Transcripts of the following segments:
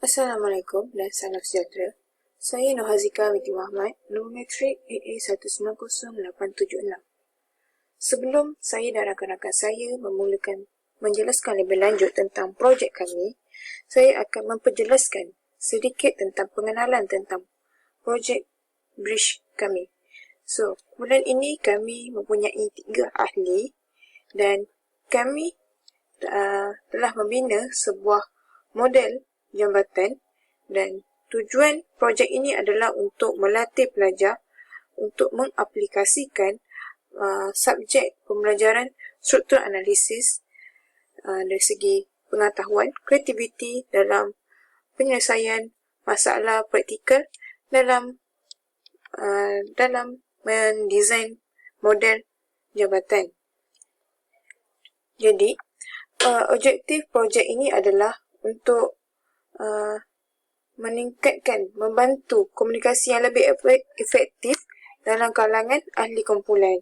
Assalamualaikum dan salam sejahtera. Saya Nohazika binti Muhammad, nombor matrik AA190876. Sebelum saya dan rakan-rakan saya menjelaskan lebih lanjut tentang projek kami, saya akan memperjelaskan sedikit tentang pengenalan tentang projek bridge kami. So, bulan ini kami mempunyai 3 ahli dan kami telah membina sebuah model jambatan dan tujuan projek ini adalah untuk melatih pelajar untuk mengaplikasikan subjek pembelajaran struktur analisis dari segi pengetahuan, kreativiti dalam penyelesaian masalah praktikal dalam mendesain model jabatan. Jadi, objektif projek ini adalah untuk membantu komunikasi yang lebih efektif dalam kalangan ahli kumpulan.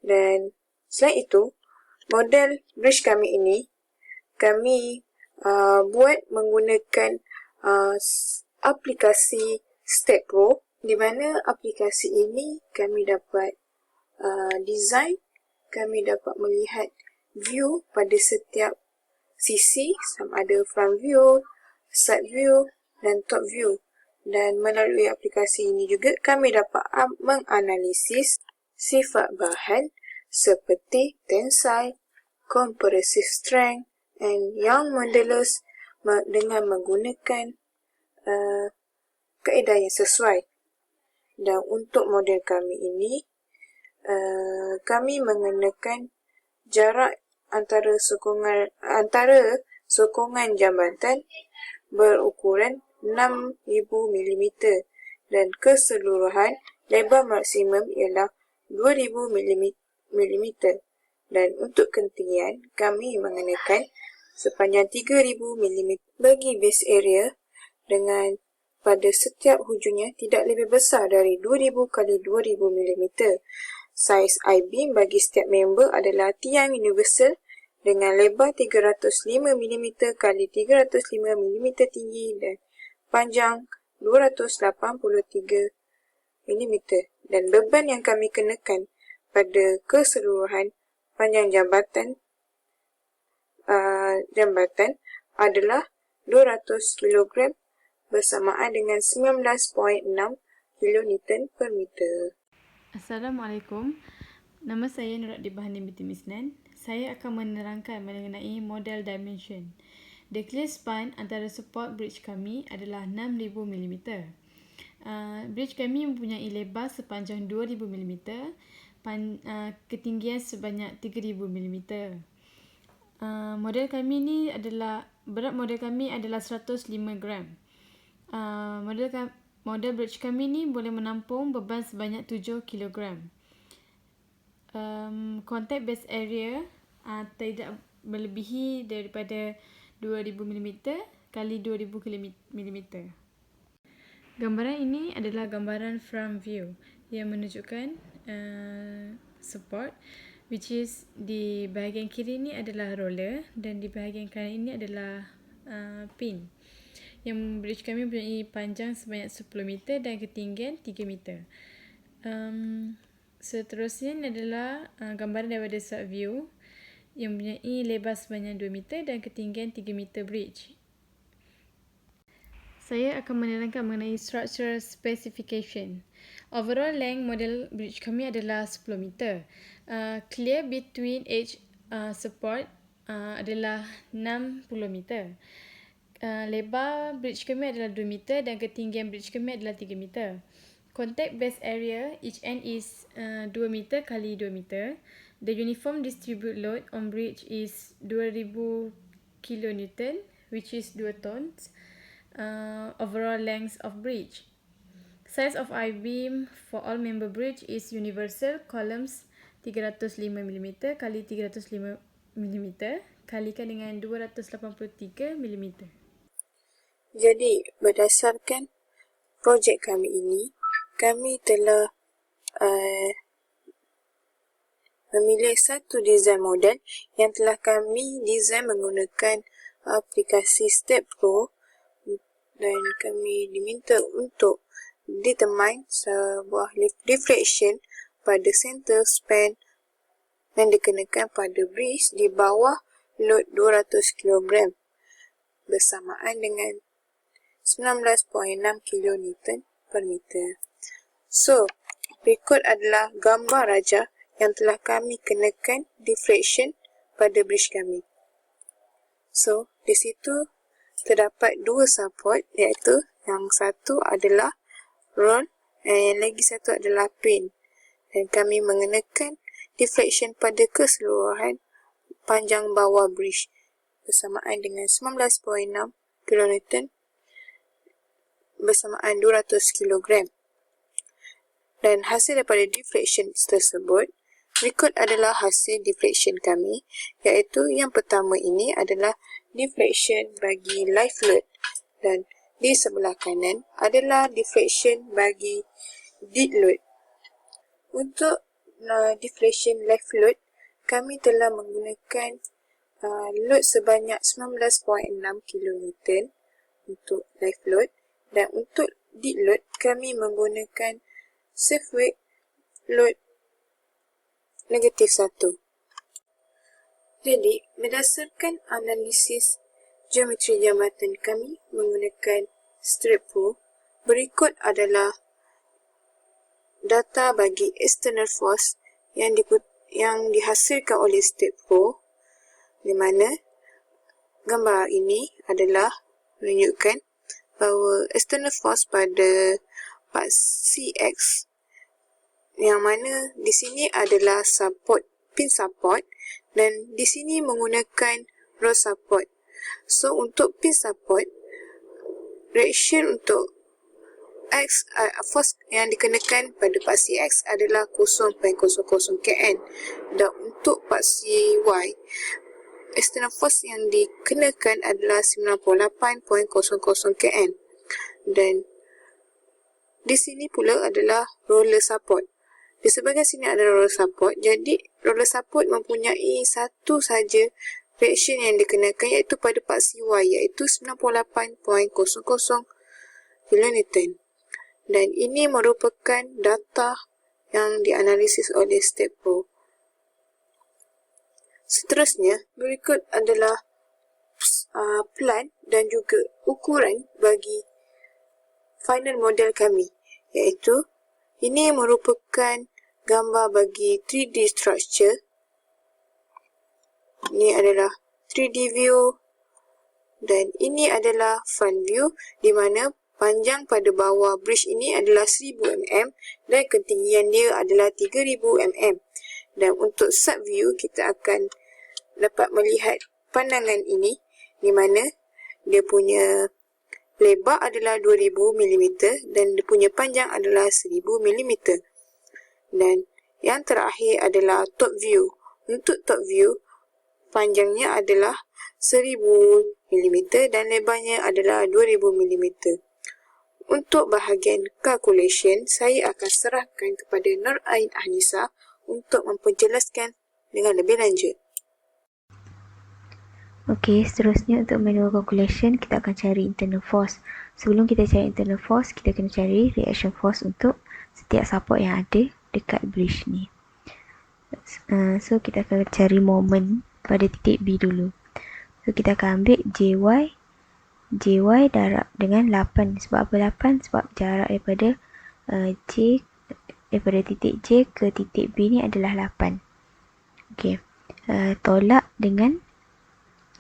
Dan selain itu, model bridge kami ini kami buat menggunakan aplikasi StepPro, di mana aplikasi ini kami dapat design, kami dapat melihat view pada setiap sisi, sama ada front view, side view dan top view. Dan melalui aplikasi ini juga kami dapat menganalisis sifat bahan seperti tensile, compressive strength and Young modulus dengan menggunakan kaedah yang sesuai. Dan untuk model kami ini, kami mengenakan jarak antara sokongan jambatan berukuran 6000 mm dan keseluruhan lebar maksimum ialah 2000 mm. Dan untuk ketinggian, kami mengenakan sepanjang 3000 mm bagi base area dengan pada setiap hujungnya tidak lebih besar dari 2000 x 2000 mm. Saiz I-beam bagi setiap member adalah tiang universal dengan lebar 305 mm x 305 mm tinggi dan panjang 283 mm. Dan beban yang kami kenakan pada keseluruhan panjang jambatan adalah 200 kg bersamaan dengan 19.6 kN per meter. Assalamualaikum. Nama saya Nuradi Bahani binti Misnan. Saya akan menerangkan mengenai model dimension. The clear span antara support bridge kami adalah 6000 mm. Bridge kami mempunyai lebar sepanjang 2000 mm, ketinggian sebanyak 3000 mm. Berat model kami adalah 105 gram. Model bridge kami ni boleh menampung beban sebanyak 7 kg. Contact base area tidak melebihi daripada 2000 mm kali 2000 mm. Gambaran ini adalah gambaran front view yang menunjukkan support, which is di bahagian kiri ini adalah roller dan di bahagian kanan ini adalah pin. Yang bridge kami mempunyai panjang sebanyak 10 meter dan ketinggian 3 meter. Seterusnya ini adalah gambaran daripada side view yang mempunyai lebar sebanyak 2 meter dan ketinggian 3 meter bridge. Saya akan menerangkan mengenai structural specification. Overall length model bridge kami adalah 10 meter. Clear between edge support adalah 60 meter. Lebar bridge kami adalah 2 meter dan ketinggian bridge kami adalah 3 meter. Contact base area each end is 2 meter kali 2 meter. The uniform distribute load on bridge is 2000 kN, which is 2 tons. Overall length of bridge. Size of I-beam for all member bridge is universal. Columns 305 mm kali 305 mm kalikan dengan 283 mm. Jadi, berdasarkan projek kami ini, kami telah memilih satu desain model yang telah kami desain menggunakan aplikasi StepPro dan kami diminta untuk determine sebuah deflection pada center span yang dikenakan pada bridge di bawah load 200 kg bersamaan dengan 19.6 kN per meter. So, berikut adalah gambar raja yang telah kami kenakan deflection pada bridge kami. So, di situ terdapat dua support, iaitu yang satu adalah roll dan yang lagi satu adalah pin. Dan kami mengenakan deflection pada keseluruhan panjang bawah bridge bersamaan dengan 19.6 kN bersamaan 200 kg. Dan hasil daripada deflection tersebut, berikut adalah hasil deflection kami, iaitu yang pertama ini adalah deflection bagi live load dan di sebelah kanan adalah deflection bagi dead load. Untuk deflection live load, kami telah menggunakan load sebanyak 19.6 kN untuk live load, dan untuk dead load kami menggunakan safe weight load -1. Jadi, berdasarkan analisis geometri jambatan kami menggunakan strip pull, berikut adalah data bagi external force yang dihasilkan oleh strip pull, di mana gambar ini adalah menunjukkan bahawa external force pada part CX, yang mana di sini adalah support, pin support, dan di sini menggunakan roll support. So, untuk pin support, reaction untuk X, force yang dikenakan pada part CX adalah 0.00 kN, dan untuk part CY, external force yang dikenakan adalah 98.00 kN. Dan di sini pula adalah roller support. Di sebahagian sini ada roller support, jadi roller support mempunyai satu saja reaction yang dikenakan, iaitu pada part CY, iaitu 98.00 kN. Dan ini merupakan data yang dianalisis oleh Step Pro. Seterusnya, berikut adalah plan dan juga ukuran bagi final model kami, iaitu ini merupakan gambar bagi 3D structure. Ini adalah 3D view dan ini adalah front view, di mana panjang pada bawah bridge ini adalah 1000 mm dan ketinggian dia adalah 3000 mm. Dan untuk sub view, kita akan dapat melihat pandangan ini, di mana dia punya lebar adalah 2000 mm dan dia punya panjang adalah 1000 mm. Dan yang terakhir adalah top view. Untuk top view, panjangnya adalah 1000 mm dan lebarnya adalah 2000 mm. Untuk bahagian calculation, saya akan serahkan kepada Nur Ain Ahnisa untuk memperjelaskan dengan lebih lanjut. Okey, seterusnya untuk manual calculation, kita akan cari internal force. Sebelum kita cari internal force, kita kena cari reaction force untuk setiap support yang ada dekat bridge ni. So, kita akan cari moment pada titik B dulu. So, kita akan ambil JY darab dengan 8. Sebab apa 8? Sebab jarak daripada daripada titik J ke titik B ni adalah 8. Okey. Tolak dengan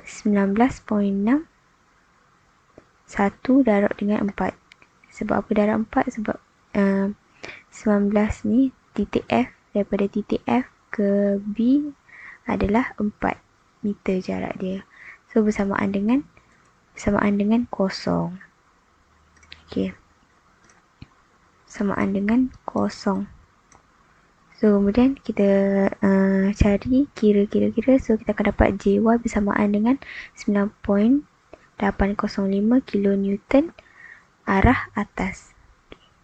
19.6 1 darab dengan 4. Sebab apa darab 4? Sebab 19 ni titik F, daripada titik F ke B adalah 4 meter jarak dia. So bersamaan dengan kosong. Okey. Samaan dengan kosong. So, kemudian kita cari kira-kira. So, kita akan dapat JY bersamaan dengan 9.805 kN arah atas.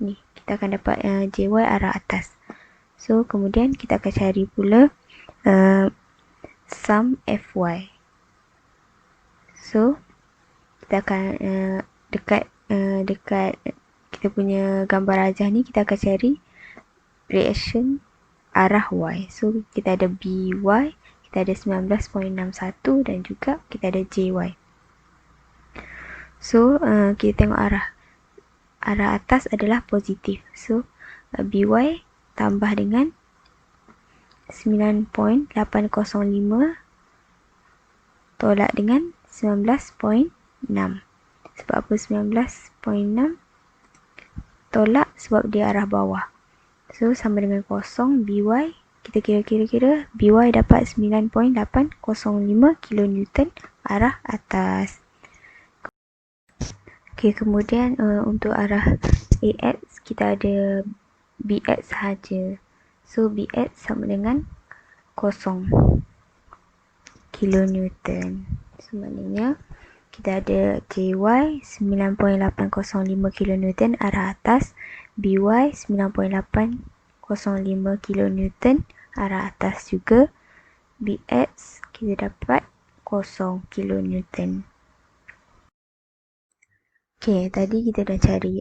Ni, kita akan dapat JY arah atas. So, kemudian kita akan cari pula sum FY. So, kita akan dekat dekat kita punya gambar rajah ni, kita akan cari reaction arah Y. So, kita ada BY, kita ada 19.61 dan juga kita ada JY. So, kita tengok arah atas adalah positif. So, BY tambah dengan 9.805 tolak dengan 19.6. Sebab apa 19.6? Tolak sebab dia arah bawah. So, sama dengan kosong. BY, kita kira-kira BY dapat 9.805 kN arah atas. Okay, kemudian untuk arah AX, kita ada BX sahaja. So, BX sama dengan kosong kN. So, maknanya kita ada JY 9.805 kN arah atas, BY 9.805 kN arah atas juga, BX kita dapat 0 kN. Okay, tadi kita dah cari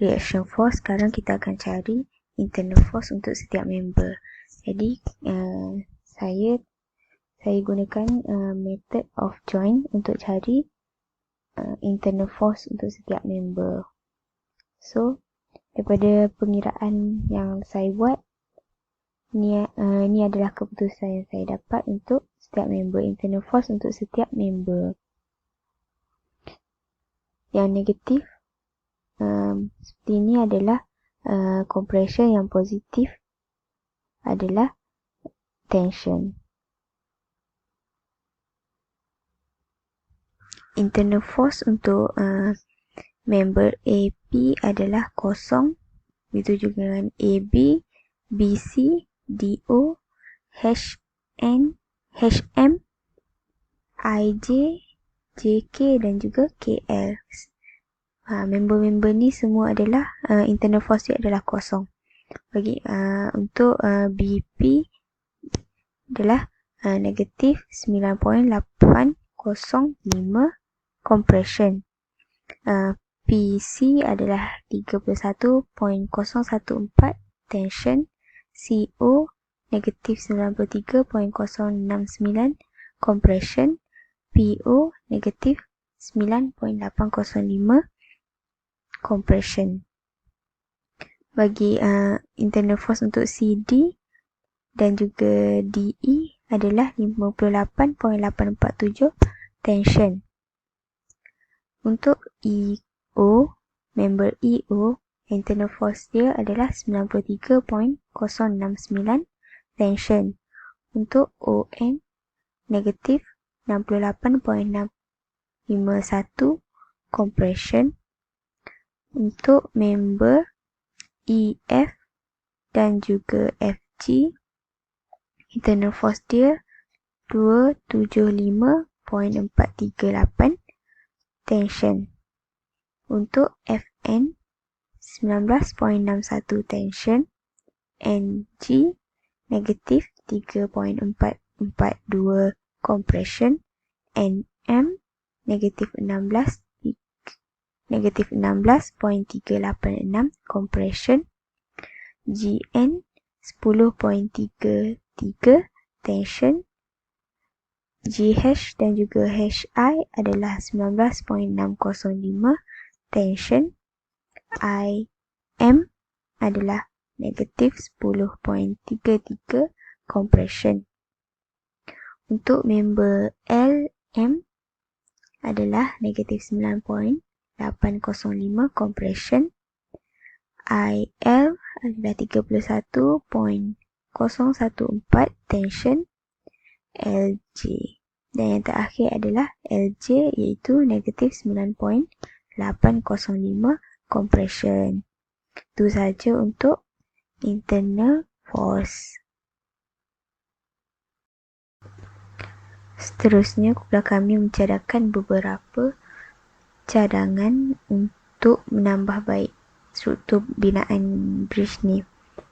reaction force, sekarang kita akan cari internal force untuk setiap member. Jadi, saya gunakan method of join untuk cari internal force untuk setiap member. So, daripada pengiraan yang saya buat, ni adalah keputusan yang saya dapat untuk setiap member. Internal force untuk setiap member. Yang negatif seperti ini adalah compression, yang positif adalah tension. Internal force untuk member AP adalah kosong. Begitu juga dengan AB, BC, DO, HN, HM, IJ, JK dan juga KL. Member-member ni semua adalah internal force dia adalah kosong. Bagi untuk BP adalah negatif 9.805 compression. PC adalah 31.014 tension. CO negatif 93.069 compression. PO negatif 9.805 compression. Bagi internal force untuk CD dan juga DE adalah 58.847 tension. Untuk EO, member EO, internal force dia adalah 93.069 tension. Untuk ON, negatif 68.651 compression. Untuk member EF dan juga FG, internal force dia 275.438 tension. Untuk FN 19.61 tension. NG negatif 3.442 compression. NM negatif 16.386 compression. GN 10.33 tension. GH dan juga HI adalah 19.605 tension. IM adalah negatif 10.33 compression. Untuk member LM adalah negatif 9.805 compression. IL adalah 31.014 tension. LJ dan yang terakhir adalah LJ, iaitu negatif 9.805 compression. Itu saja untuk internal force. Seterusnya, kumpulan kami mencadangkan beberapa cadangan untuk menambah baik struktur binaan bridge ni.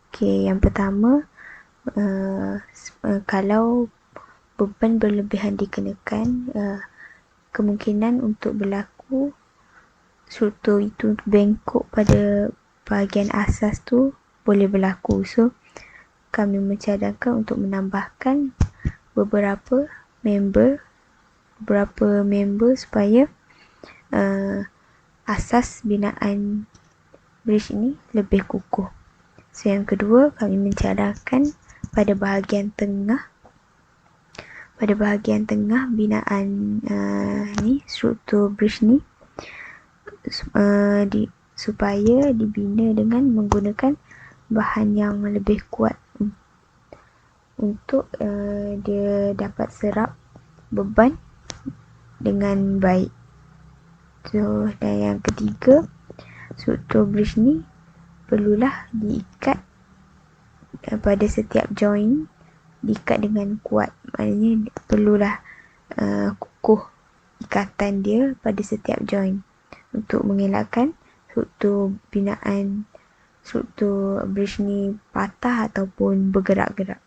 Okay, yang pertama, kalau beban berlebihan dikenakan, kemungkinan untuk berlaku struktur itu bengkok pada bahagian asas tu boleh berlaku. So, kami mencadangkan untuk menambahkan beberapa member supaya asas binaan bridge ini lebih kukuh. So, yang kedua, kami mencadangkan pada bahagian tengah binaan struktur bridge ni supaya dibina dengan menggunakan bahan yang lebih kuat untuk dia dapat serap beban dengan baik. So, dan yang ketiga, struktur bridge ni perlulah diikat pada setiap join, diikat dengan kuat. Maknanya perlulah kukuh ikatan dia pada setiap join untuk mengelakkan struktur bridge ni patah ataupun bergerak-gerak.